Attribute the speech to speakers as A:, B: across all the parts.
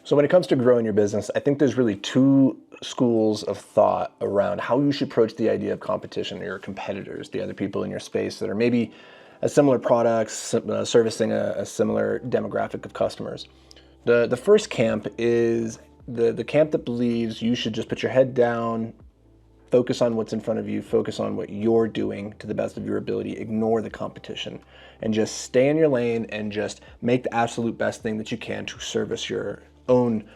A: So when it comes to growing your business, I think there's really two schools of thought around how you should approach the idea of competition or your competitors, the other people in your space that are maybe a similar products, servicing a similar demographic of customers. The first camp is the camp that believes you should just put your head down, focus on what's in front of you, focus on what you're doing to the best of your ability, ignore the competition, and just stay in your lane and just make the absolute best thing that you can to service your own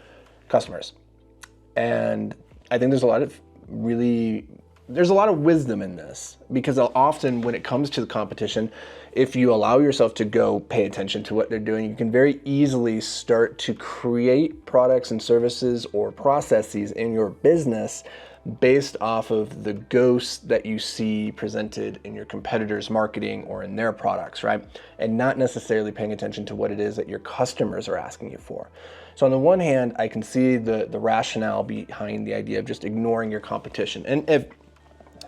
A: customers. And I think there's a lot of wisdom in this, because often when it comes to the competition, if you allow yourself to go pay attention to what they're doing, you can very easily start to create products and services or processes in your business based off of the ghosts that you see presented in your competitors' marketing or in their products, right? And not necessarily paying attention to what it is that your customers are asking you for. So on the one hand, I can see the rationale behind the idea of just ignoring your competition. And if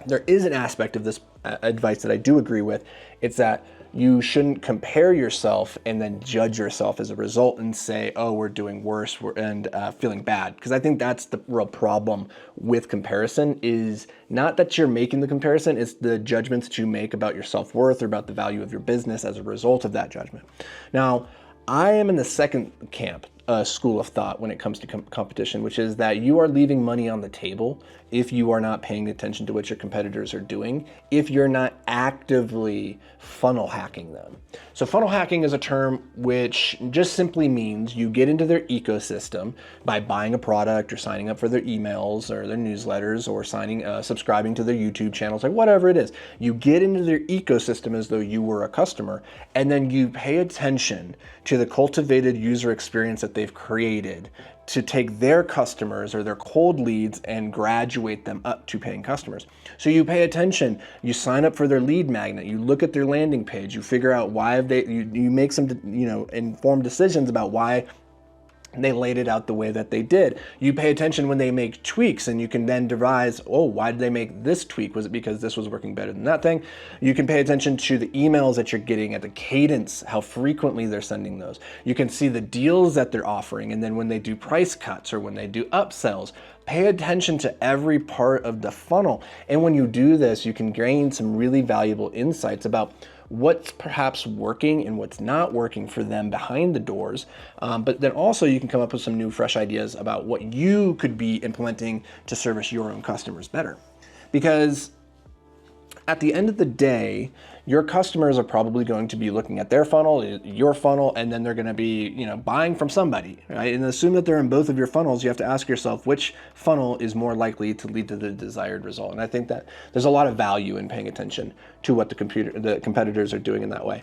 A: there is an aspect of this advice that I do agree with, it's that you shouldn't compare yourself and then judge yourself as a result and say, oh, we're doing worse and feeling bad. Because I think that's the real problem with comparison, is not that you're making the comparison, it's the judgments that you make about your self-worth or about the value of your business as a result of that judgment. Now, I am in the second camp, school of thought when it comes to competition, which is that you are leaving money on the table if you are not paying attention to what your competitors are doing, if you're not actively funnel hacking them. So funnel hacking is a term which just simply means you get into their ecosystem by buying a product or signing up for their emails or their newsletters or subscribing to their YouTube channels, like whatever it is. You get into their ecosystem as though you were a customer, and then you pay attention to the cultivated user experience that they've created to take their customers or their cold leads and graduate them up to paying customers. So you pay attention, you sign up for their lead magnet, you look at their landing page, you figure out why you make some informed decisions about why they laid it out the way that they did. You pay attention when they make tweaks, and you can then devise, oh, why did they make this tweak? Was it because this was working better than that thing? You can pay attention to the emails that you're getting, at the cadence, how frequently they're sending those. You can see the deals that they're offering, and then when they do price cuts or when they do upsells, pay attention to every part of the funnel. And when you do this, you can gain some really valuable insights about what's perhaps working and what's not working for them behind the doors. But then also you can come up with some new, fresh ideas about what you could be implementing to service your own customers better. Because at the end of the day, your customers are probably going to be looking at their funnel, your funnel, and then they're going to be, buying from somebody, right? And assume that they're in both of your funnels. You have to ask yourself which funnel is more likely to lead to the desired result. And I think that there's a lot of value in paying attention to what the competitors are doing in that way.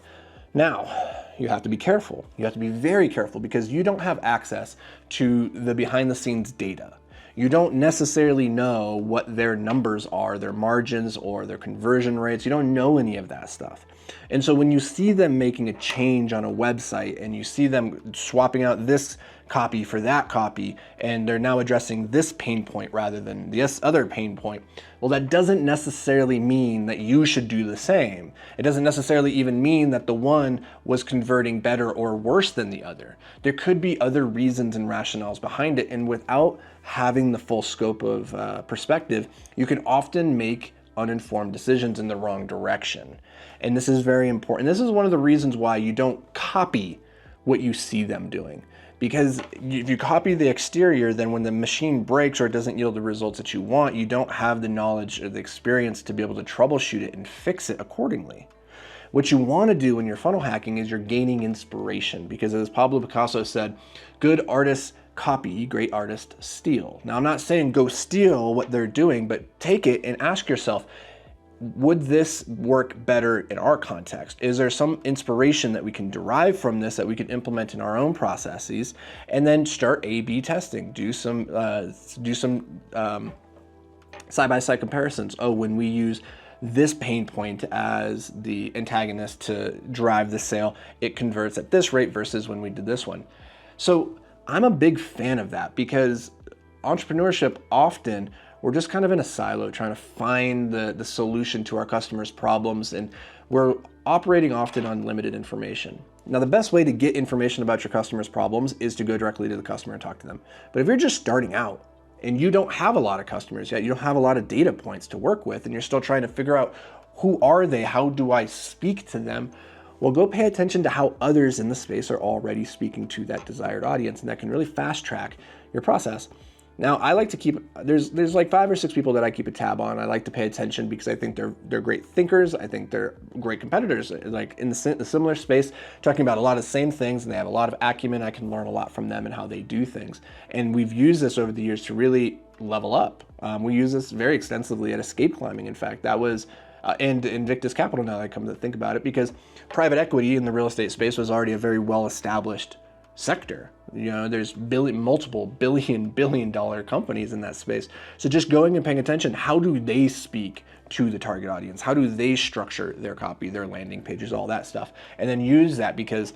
A: Now, you have to be careful. You have to be very careful, because you don't have access to the behind the scenes data. You don't necessarily know what their numbers are, their margins or their conversion rates. You don't know any of that stuff. And so when you see them making a change on a website and you see them swapping out this copy for that copy, and they're now addressing this pain point rather than this other pain point, well, that doesn't necessarily mean that you should do the same. It doesn't necessarily even mean that the one was converting better or worse than the other. There could be other reasons and rationales behind it, and without having the full scope of perspective, you can often make uninformed decisions in the wrong direction. And this is very important. This is one of the reasons why you don't copy what you see them doing. Because if you copy the exterior, then when the machine breaks or it doesn't yield the results that you want, you don't have the knowledge or the experience to be able to troubleshoot it and fix it accordingly. What you want to do when you're funnel hacking is you're gaining inspiration, because as Pablo Picasso said, good artists copy, great artists steal. Now, I'm not saying go steal what they're doing, but take it and ask yourself, would this work better in our context? Is there some inspiration that we can derive from this that we can implement in our own processes? And then start A/B testing. Do some side-by-side comparisons. Oh, when we use this pain point as the antagonist to drive the sale, it converts at this rate versus when we did this one. So I'm a big fan of that, because entrepreneurship often, we're just kind of in a silo trying to find the solution to our customers' problems, and we're operating often on limited information. Now, the best way to get information about your customers' problems is to go directly to the customer and talk to them. But if you're just starting out and you don't have a lot of customers yet, you don't have a lot of data points to work with, and you're still trying to figure out who are they, how do I speak to them, well, go pay attention to how others in the space are already speaking to that desired audience, and that can really fast track your process. Now, I like to keep, there's like 5 or 6 people that I keep a tab on. I like to pay attention because I think they're great thinkers. I think they're great competitors, like in the similar space, talking about a lot of the same things, and they have a lot of acumen. I can learn a lot from them and how they do things. And we've used this over the years to really level up. We use this very extensively at Escape Climbing. In fact, that was, and Invictus Capital, now that I come to think about it, because private equity in the real estate space was already a very well-established sector. You know, there's multiple billion dollar companies in that space. So just going and paying attention, how do they speak to the target audience? How do they structure their copy, their landing pages, all that stuff? And then use that, because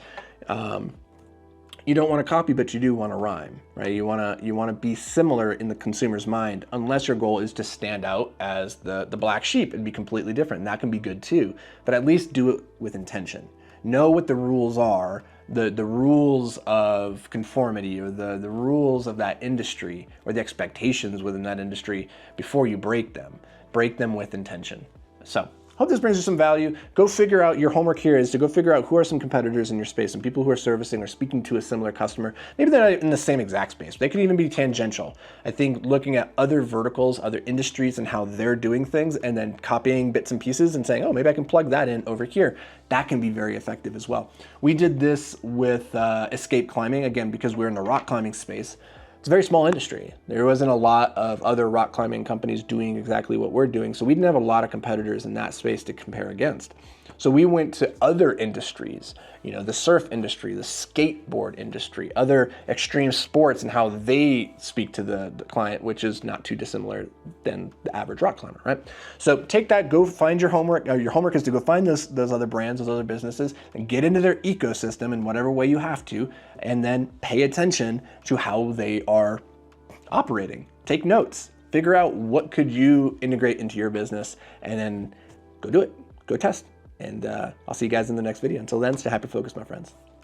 A: you don't want to copy, but you do want to rhyme, right? You want to be similar in the consumer's mind, unless your goal is to stand out as the black sheep and be completely different. And that can be good too, but at least do it with intention. Know what the rules are, the rules of conformity, or the rules of that industry, or the expectations within that industry before you break them. Break them with intention. So, hope this brings you some value. Go figure out, your homework here is to go figure out who are some competitors in your space and people who are servicing or speaking to a similar customer. Maybe they're not in the same exact space. They could even be tangential. I think looking at other verticals, other industries, and how they're doing things, and then copying bits and pieces and saying, oh, maybe I can plug that in over here. That can be very effective as well. We did this with Escape Climbing, again, because we're in the rock climbing space. It's a very small industry. There wasn't a lot of other rock climbing companies doing exactly what we're doing, so we didn't have a lot of competitors in that space to compare against. So we went to other industries, you know, the surf industry, the skateboard industry, other extreme sports, and how they speak to the client, which is not too dissimilar than the average rock climber, right? So take that, go find your homework. Your homework is to go find those other brands, those other businesses, and get into their ecosystem in whatever way you have to, and then pay attention to how they are operating. Take notes, figure out what could you integrate into your business, and then go do it, go test. And I'll see you guys in the next video. Until then, stay hyper-focused, my friends.